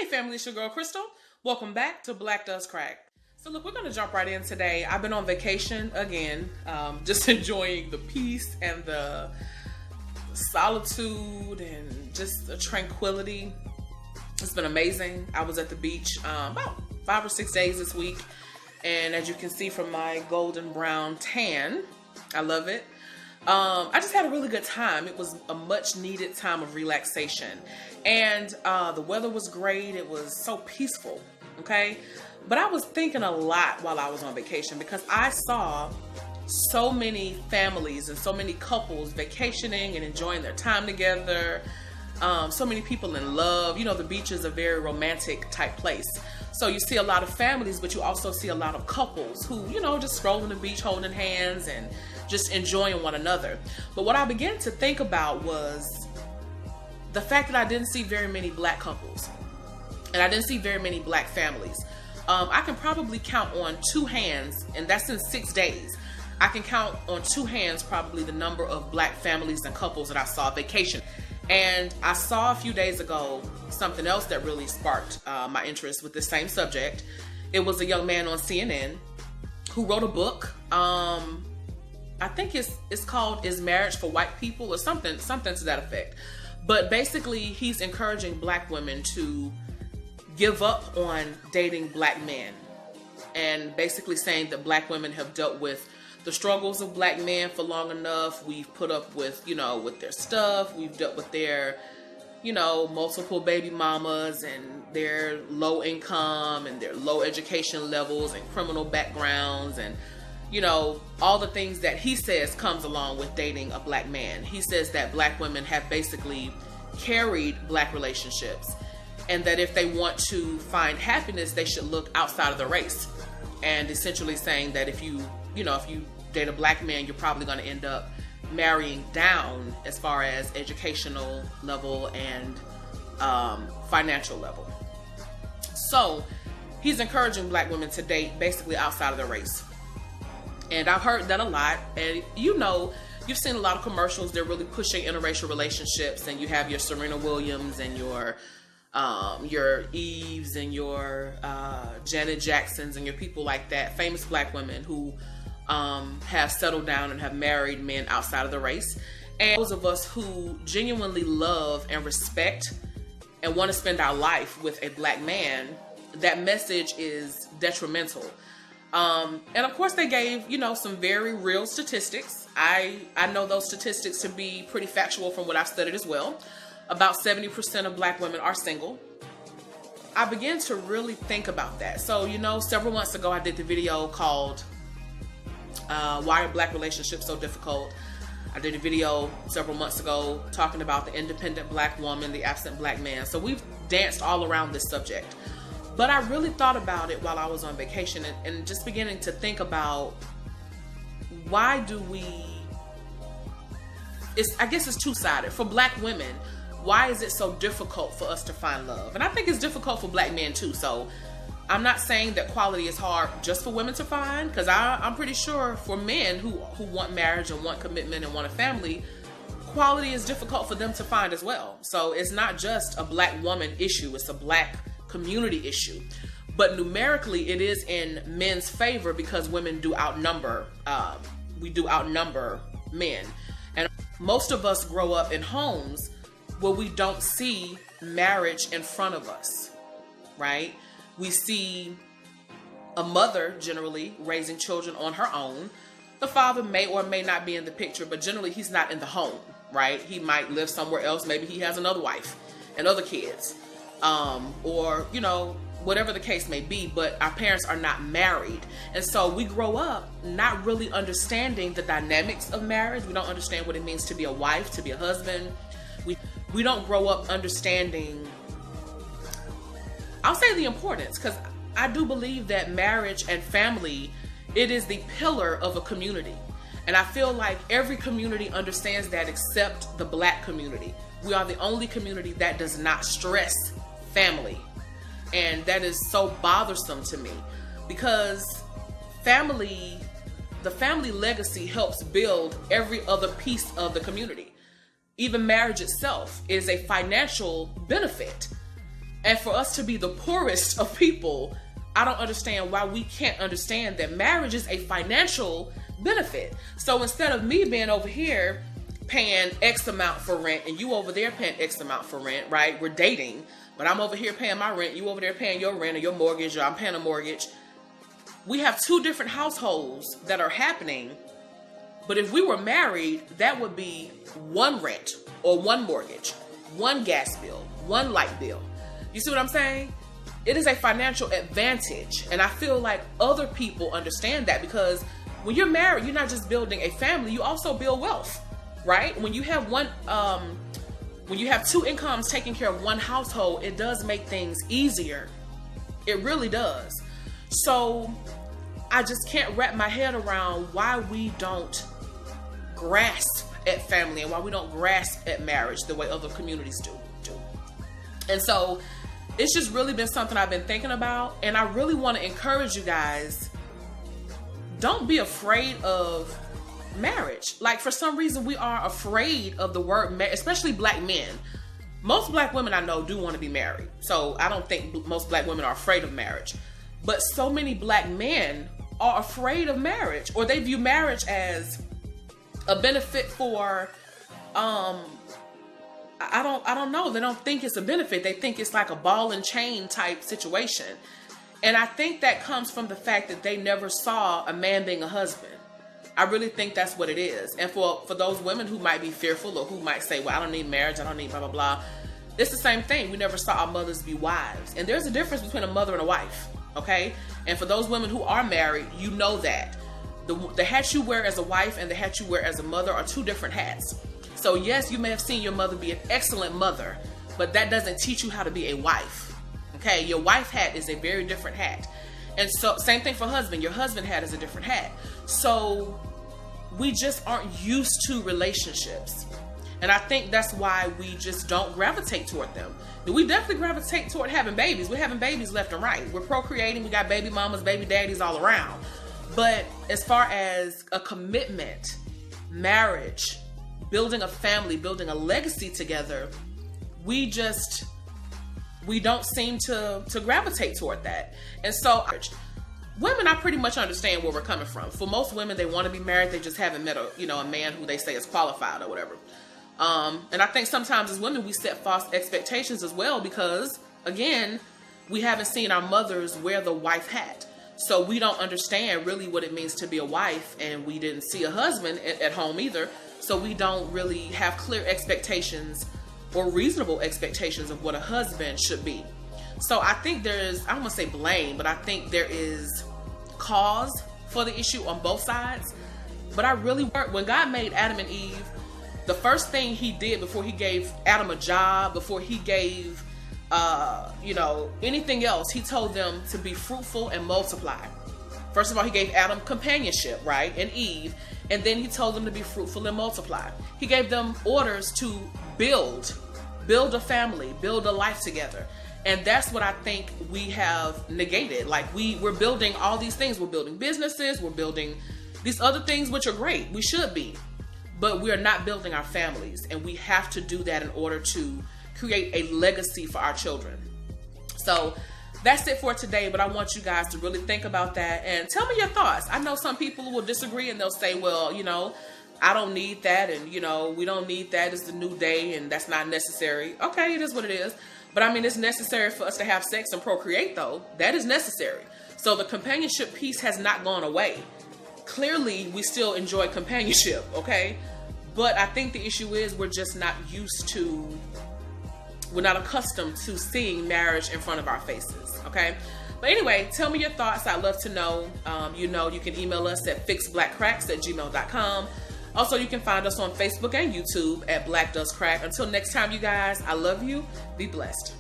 Hey family, it's your girl Crystal. Welcome back to Black Does Crack. So look, we're gonna jump right in today. I've been on vacation again, just enjoying the peace and the solitude and just the tranquility. It's been amazing. I was at the beach about 5 or 6 days this week. And as you can see from my golden brown tan, I love it. I just had a really good time. It was a much needed time of relaxation. And the weather was great. It was so peaceful, okay? But I was thinking a lot while I was on vacation because I saw so many families and so many couples vacationing and enjoying their time together. So many people in love. You know, the beach is a very romantic type place. So you see a lot of families, but you also see a lot of couples who, you know, just stroll on the beach holding hands and just enjoying one another. But what I began to think about was the fact that I didn't see very many black couples and I didn't see very many black families. I can probably count on two hands, and that's in 6 days. I can count on two hands probably the number of black families and couples that I saw vacation. And I saw a few days ago something else that really sparked my interest with the same subject. It was a young man on CNN who wrote a book. I think it's called Is Marriage for White People or something to that effect. But basically he's encouraging black women to give up on dating black men and basically saying that black women have dealt with the struggles of black men for long enough. We've put up with, you know, with their stuff. We've dealt with their, you know, multiple baby mamas and their low income and their low education levels and criminal backgrounds and, you know, all the things that he says comes along with dating a black man. He says that black women have basically carried black relationships and that if they want to find happiness, they should look outside of the race. And essentially saying that if you date a black man, you're probably going to end up marrying down as far as educational level and financial level. So he's encouraging black women to date basically outside of the race. And I've heard that a lot. And you know, you've seen a lot of commercials. They're really pushing interracial relationships. And you have your Serena Williams and your Eves and your Janet Jacksons and your people like that, famous black women who have settled down and have married men outside of the race. And those of us who genuinely love and respect and want to spend our life with a black man, that message is detrimental. And of course they gave, you know, some very real statistics. I know those statistics to be pretty factual from what I've studied as well. About 70% of black women are single. I began to really think about that. So, you know, several months ago, I did the video called Why Are Black Relationships So Difficult? I did a video several months ago talking about the independent black woman, the absent black man. So we've danced all around this subject. But I really thought about it while I was on vacation and just beginning to think about why do we, I guess it's two-sided. For black women, why is it so difficult for us to find love? And I think it's difficult for black men too. So I'm not saying that quality is hard just for women to find, because I'm pretty sure for men who want marriage and want commitment and want a family, quality is difficult for them to find as well. So it's not just a black woman issue, it's a black community issue. But numerically, it is in men's favor because women do outnumber, we do outnumber men. And most of us grow up in homes where we don't see marriage in front of us, right? We see a mother generally raising children on her own. The father may or may not be in the picture, but generally he's not in the home, right? He might live somewhere else. Maybe he has another wife and other kids, or, you know, whatever the case may be, but our parents are not married. And so we grow up not really understanding the dynamics of marriage. We don't understand what it means to be a wife, to be a husband. We don't grow up understanding, I'll say the importance, because I do believe that marriage and family, it is the pillar of a community. And I feel like every community understands that except the black community. We are the only community that does not stress family. And that is so bothersome to me because the family legacy helps build every other piece of the community. Even marriage itself is a financial benefit. And for us to be the poorest of people, I don't understand why we can't understand that marriage is a financial benefit. So instead of me being over here paying X amount for rent and you over there paying X amount for rent, right? We're dating, but I'm over here paying my rent, you over there paying your rent or your mortgage, or I'm paying a mortgage. We have two different households that are happening. But if we were married, that would be one rent or one mortgage, one gas bill, one light bill. You see what I'm saying? It is a financial advantage. And I feel like other people understand that, because when you're married, you're not just building a family, you also build wealth, right? When you have when you have two incomes taking care of one household, it does make things easier. It really does. So I just can't wrap my head around why we don't grasp at family and why we don't grasp at marriage the way other communities do. And so it's just really been something I've been thinking about, and I really want to encourage you guys, don't be afraid of marriage. Like, for some reason we are afraid of the word marriage, especially black men. Most black women I know do want to be married, so I don't think most black women are afraid of marriage. But so many black men are afraid of marriage, or they view marriage as a benefit for I don't know. They don't think it's a benefit. They think it's like a ball and chain type situation. And I think that comes from the fact that they never saw a man being a husband. I really think that's what it is. And for those women who might be fearful, or who might say, well, I don't need marriage, I don't need blah, blah, blah. It's the same thing. We never saw our mothers be wives. And there's a difference between a mother and a wife, okay? And for those women who are married, you know that. The hat you wear as a wife and the hat you wear as a mother are two different hats. So yes, you may have seen your mother be an excellent mother, but that doesn't teach you how to be a wife. Okay, your wife hat is a very different hat. And so same thing for husband. Your husband hat is a different hat. So we just aren't used to relationships. And I think that's why we just don't gravitate toward them. We definitely gravitate toward having babies. We're having babies left and right. We're procreating. We got baby mamas, baby daddies all around. But as far as a commitment, marriage, building a family, building a legacy together, we don't seem to gravitate toward that. And so women, I pretty much understand where we're coming from. For most women, they want to be married. They just haven't met a man who they say is qualified or whatever. And I think sometimes as women, we set false expectations as well, because again, we haven't seen our mothers wear the wife hat. So we don't understand really what it means to be a wife, and we didn't see a husband at home either. So we don't really have clear expectations or reasonable expectations of what a husband should be. So I think I don't want to say blame, but I think there is cause for the issue on both sides. But when God made Adam and Eve, the first thing he did before he gave Adam a job, before he gave anything else, he told them to be fruitful and multiply. First of all, he gave Adam companionship, right? And Eve. And then he told them to be fruitful and multiply. He gave them orders to build a family, build a life together. And that's what I think we have negated. Like we're building all these things. We're building businesses. We're building these other things, which are great. We should be. But we are not building our families. And we have to do that in order to create a legacy for our children. So that's it for today, but I want you guys to really think about that and tell me your thoughts. I know some people will disagree and they'll say, well, I don't need that, and we don't need that. It's the new day and that's not necessary. Okay, it is what it is. But I mean, it's necessary for us to have sex and procreate, though. That is necessary. So the companionship piece has not gone away. Clearly, we still enjoy companionship, okay? But I think the issue is we're just not we're not accustomed to seeing marriage in front of our faces, okay? But anyway, tell me your thoughts. I'd love to know. You can email us at fixblackcracks@gmail.com. Also, you can find us on Facebook and YouTube at Black Does Crack. Until next time, you guys, I love you. Be blessed.